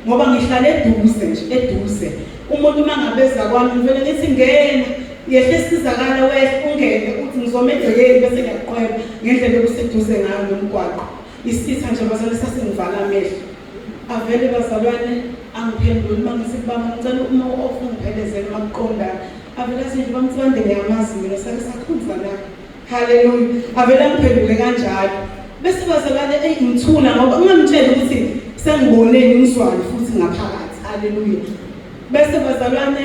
ngoba ngihlala eduze nje eduze. Umuntu mangabeza kwami ngivele ngithi ngena yehle sizakala wehle ungene uthi ngizomedlekeni bese ngiyaqhweba ngendlela yokuseduze ngayo nomgwaqo. Isitha nje bazalwane sasengivala amehlo. Avele bazalwane angiphenduli mangisithi baba ngicela uma ofungiphelezele makuqondana. Avele athi bamthande ngiyamazi mina sake sakhunza la. Haleluya. Avele angiphendule kanjalo. Bese bazalwane ngithula ngoba ungamtshela ukuthi sengibone ngizwani futhi ngaphakathi. Haleluya. Bese bazalwane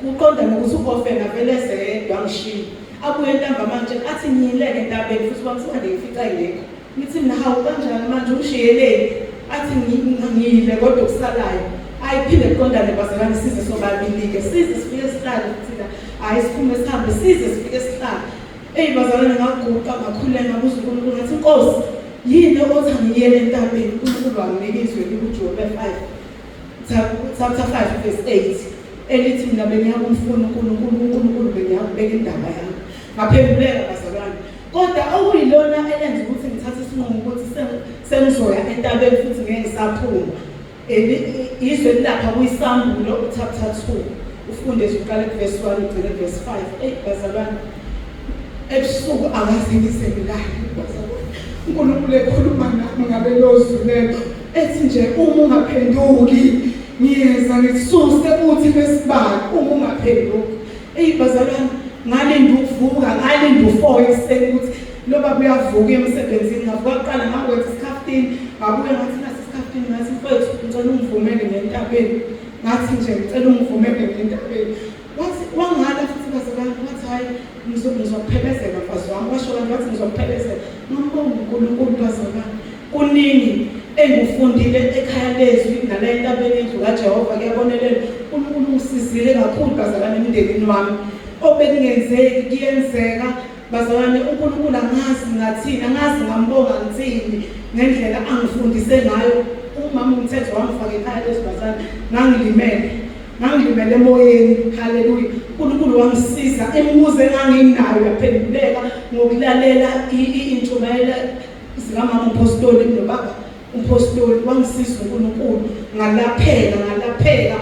uqondana ukuthi ubofena vele seyedwa ngishiya. Abuye ntambamanje athi ngiyileke entabeni futhi bamthande ngifica ingekho. Ngithi mina hawu kanjani manje ungishiyeleni? Athi ngiyile kodwa kusalayo. Ayiphinde kuqondane bazalwane size sobabili-ke. Size sifike sihlale thina. Hayi siphume sihambe size sifike sihlale. Bazalwane ngaguqa ngakhuleka ngabuza uNkulunkulu ngathi Nkosi yini othi angiyele entabeni? uNkulunkulu wanginika izwi kuJobe 5 chapter 5 verse 8 elithi mina bengiyakumfuna uNkulunkulu bengiyakubeka indaba yami. Ngaphenduleka bazalwane. Kodwa okuyilona elenza ukuthi ngithathe isinqumo ukuthi sengizoya entabeni futhi ngeke ngisaphuma. Izwe lapha kuyisambulo chapter 2 ufunde uqale kuverse 1 ugcine verse 5. Bazalwane ebusuku akazingiselelayo bazalwane. uNkulunkulu ekhuluma nami ngabelozwi lelo ethi nje uma ungaphenduki ngiyeza ngikususe uthi besibani uma ungaphenduki. Bazalwane ngalinda ukuvuka ngalinda u4 ekuseni ukuthi loba kuyavuka emsebenzini ngavuka kuqala ngakwenza isikhaftini ngabuye ngathi nasi isikhaftini ngathi mfethu ngicela ungivumele ngentabeni ngathi nje ngicela ungivumele ngentabeni wathi wangala futhi bazalwane wathi hayi ngizokuphelezela mfazi wami washo kanti wathi ngizokuphelezela. Ngibonga uNkulunkulu bazalwane kuningi engufundile ekhaya lezwi nala entabeni endlu kaJehova kuyabonelela uNkulunkulu usizile kakhulu bazalwane emndenini wami. Obekungenzeki kuyenzeka bazalwane uNkulunkulu angazi ngathini angazi ngambonga ngithini ngendlela angifundise ngayo. Umama umthetho wamfaka ekhaya lesibazane ngangilimele emoyeni. Haleluya. uNkulunkulu wangisiza imibuzo enganginayo yaphenduleka ngokulalela intshumayelo zikamama umpostoli nobaba umpostoli. Wangisiza uNkulunkulu ngalapheka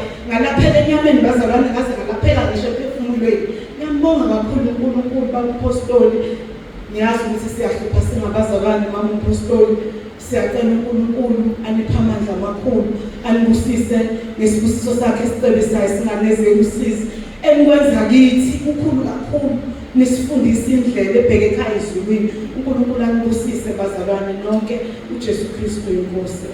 enyameni bazalwane ngaze ngalapheka ngisho ephefumulweni. Ngiyambonga kakhulu uNkulunkulu bampostoli. Ngiyazi ukuthi siyahlupha singabazalwane mama umpostoli. Siyacela uNkulunkulu aniphe amandla amakhulu anibusise ngesibusiso sakhe esicebisayo singanezeli usizi enikwenza kithi kukhulu kakhulu nisifundise indlela ebheke ekhaya ezulwini. uNkulunkulu anibusise bazalwane nonke. uJesu Kristu inkosi.